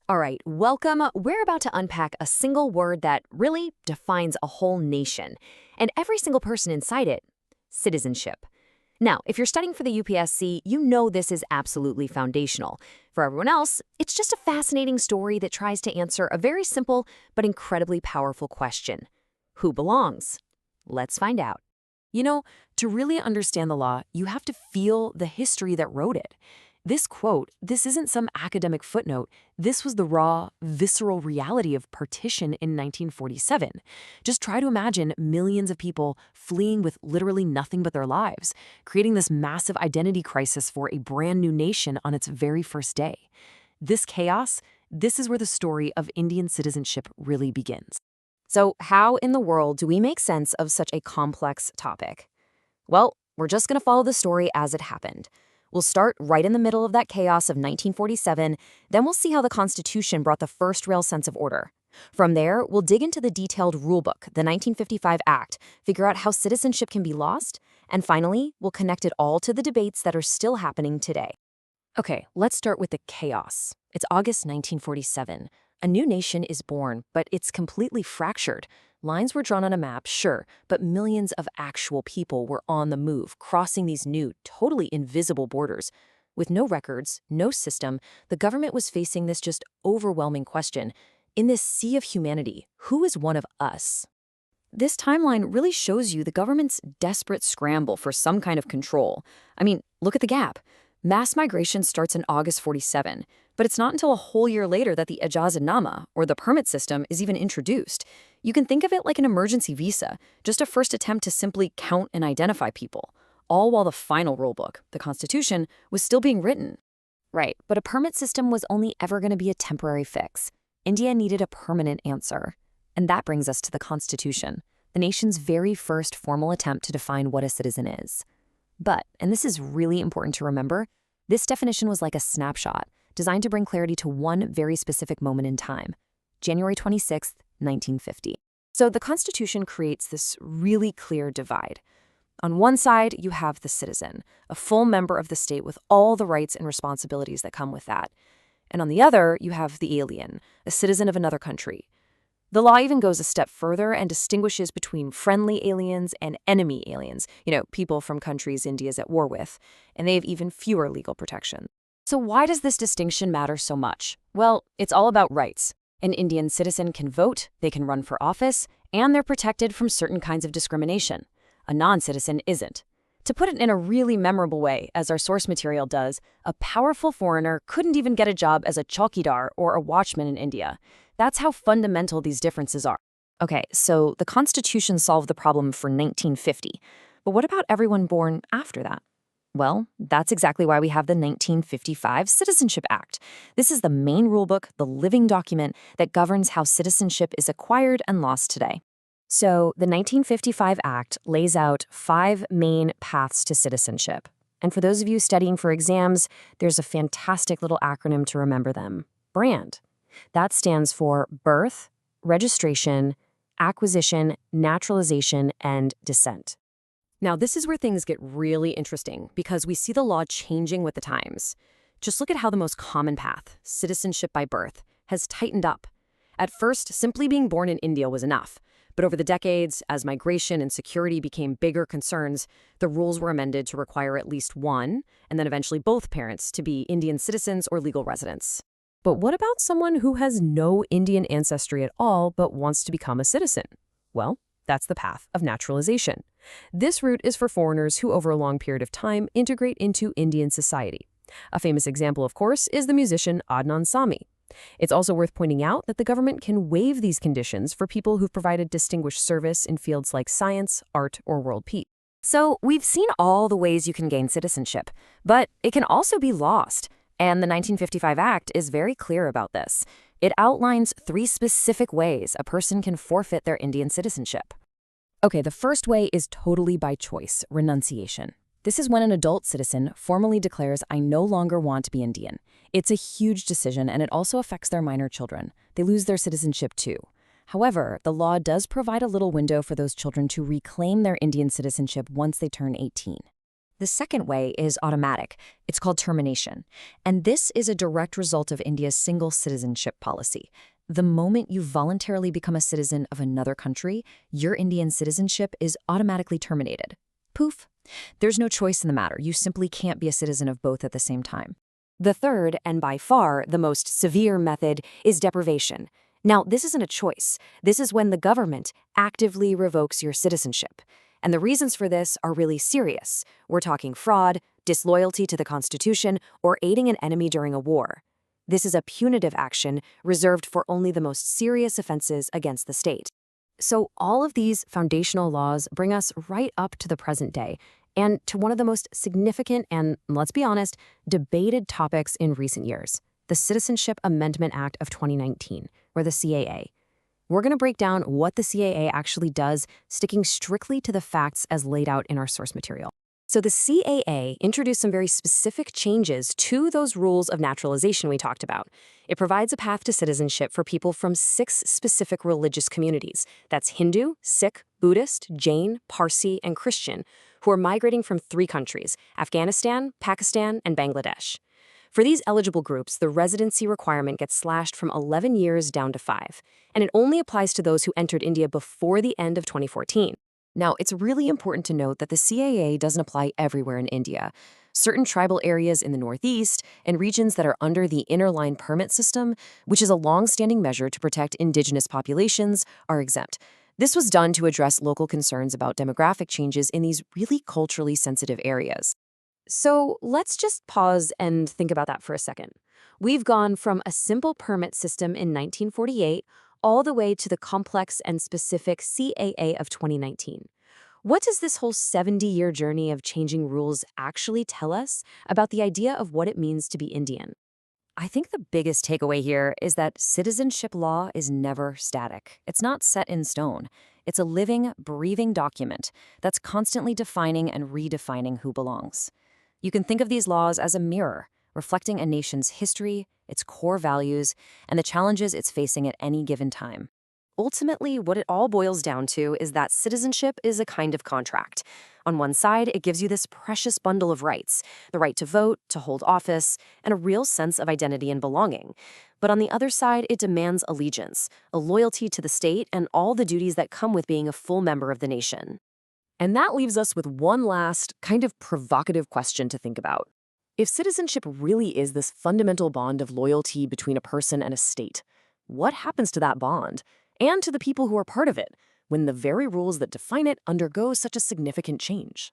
All right, welcome. We're about to unpack a single word that really defines a whole nation, and every single person inside it: citizenship. Now, if you're studying for the UPSC, you know this is absolutely foundational. For everyone else, it's just a fascinating story that tries to answer a very simple but incredibly powerful question: who belongs? Let's find out. To really understand the law, you have to feel the history that wrote it. This quote, this isn't some academic footnote. This was the raw, visceral reality of partition in 1947. Just try to imagine millions of people fleeing with literally nothing but their lives, creating this massive identity crisis for a brand new nation on its very first day. This chaos, this is where the story of Indian citizenship really begins. So, how in the world do we make sense of such a complex topic? Well, we're just going to follow the story as it happened. We'll start right in the middle of that chaos of 1947, then we'll see how the Constitution brought the first real sense of order. From there, we'll dig into the detailed rulebook, the 1955 Act, figure out how citizenship can be lost, and finally, we'll connect it all to the debates that are still happening today. Okay, let's start with the chaos. It's August 1947. A new nation is born, but it's completely fractured. Lines were drawn on a map, sure, but millions of actual people were on the move, crossing these new, totally invisible borders. With no records, no system, the government was facing this just overwhelming question. In this sea of humanity, who is one of us? This timeline really shows you the government's desperate scramble for some kind of control. I mean, look at the gap. Mass migration starts in August 47, but it's not until a whole year later that the Ijazatnama, or the permit system, is even introduced. You can think of it like an emergency visa, just a first attempt to simply count and identify people, all while the final rulebook, the Constitution, was still being written. Right, but a permit system was only ever going to be a temporary fix. India needed a permanent answer. And that brings us to the Constitution, the nation's very first formal attempt to define what a citizen is. But, and this is really important to remember, this definition was like a snapshot, designed to bring clarity to one very specific moment in time, January 26, 1950. So the Constitution creates this really clear divide. On one side, you have the citizen, a full member of the state with all the rights and responsibilities that come with that. And on the other, you have the alien, a citizen of another country. The law even goes a step further and distinguishes between friendly aliens and enemy aliens, people from countries India's at war with, and they have even fewer legal protection. So why does this distinction matter so much? Well, it's all about rights. An Indian citizen can vote, they can run for office, and they're protected from certain kinds of discrimination. A non-citizen isn't. To put it in a really memorable way, as our source material does, a powerful foreigner couldn't even get a job as a chowkidar or a watchman in India. That's how fundamental these differences are. Okay, so the Constitution solved the problem for 1950. But what about everyone born after that? Well, that's exactly why we have the 1955 Citizenship Act. This is the main rulebook, the living document that governs how citizenship is acquired and lost today. So the 1955 Act lays out 5 main paths to citizenship. And for those of you studying for exams, there's a fantastic little acronym to remember them: BRAND. That stands for birth, registration, acquisition, naturalization, and descent. Now, this is where things get really interesting because we see the law changing with the times. Just look at how the most common path, citizenship by birth, has tightened up. At first, simply being born in India was enough. But over the decades, as migration and security became bigger concerns, the rules were amended to require at least one, and then eventually both parents, to be Indian citizens or legal residents. But what about someone who has no Indian ancestry at all but wants to become a citizen? Well, that's the path of naturalization. This route is for foreigners who over a long period of time integrate into Indian society. A famous example, of course, is the musician Adnan Sami. It's also worth pointing out that the government can waive these conditions for people who've provided distinguished service in fields like science, art, or world peace. So we've seen all the ways you can gain citizenship, but it can also be lost. And the 1955 Act is very clear about this. It outlines 3 specific ways a person can forfeit their Indian citizenship. Okay, the first way is totally by choice, renunciation. This is when an adult citizen formally declares, I no longer want to be Indian. It's a huge decision, and it also affects their minor children. They lose their citizenship too. However, the law does provide a little window for those children to reclaim their Indian citizenship once they turn 18. The second way is automatic. It's called termination. And this is a direct result of India's single citizenship policy. The moment you voluntarily become a citizen of another country, your Indian citizenship is automatically terminated. Poof. There's no choice in the matter. You simply can't be a citizen of both at the same time. The third, and by far the most severe method, is deprivation. Now, this isn't a choice. This is when the government actively revokes your citizenship. And the reasons for this are really serious. We're talking fraud, disloyalty to the Constitution, or aiding an enemy during a war. This is a punitive action reserved for only the most serious offenses against the state. So all of these foundational laws bring us right up to the present day, and to one of the most significant and, let's be honest, debated topics in recent years, the Citizenship Amendment Act of 2019, or the CAA. We're going to break down what the CAA actually does, sticking strictly to the facts as laid out in our source material. So the CAA introduced some very specific changes to those rules of naturalization we talked about. It provides a path to citizenship for people from 6 specific religious communities. That's Hindu, Sikh, Buddhist, Jain, Parsi, and Christian, who are migrating from 3 countries, Afghanistan, Pakistan, and Bangladesh. For these eligible groups, the residency requirement gets slashed from 11 years down to 5, and it only applies to those who entered India before the end of 2014. Now, it's really important to note that the CAA doesn't apply everywhere in India. Certain tribal areas in the Northeast and regions that are under the Inner Line Permit System, which is a long-standing measure to protect indigenous populations, are exempt. This was done to address local concerns about demographic changes in these really culturally sensitive areas. So let's just pause and think about that for a second. We've gone from a simple permit system in 1948 all the way to the complex and specific CAA of 2019. What does this whole 70-year journey of changing rules actually tell us about the idea of what it means to be Indian? I think the biggest takeaway here is that citizenship law is never static. It's not set in stone. It's a living, breathing document that's constantly defining and redefining who belongs. You can think of these laws as a mirror, reflecting a nation's history, its core values, and the challenges it's facing at any given time. Ultimately, what it all boils down to is that citizenship is a kind of contract. On one side, it gives you this precious bundle of rights, the right to vote, to hold office, and a real sense of identity and belonging. But on the other side, it demands allegiance, a loyalty to the state, and all the duties that come with being a full member of the nation. And that leaves us with one last, kind of provocative question to think about. If citizenship really is this fundamental bond of loyalty between a person and a state, what happens to that bond, and to the people who are part of it, when the very rules that define it undergo such a significant change?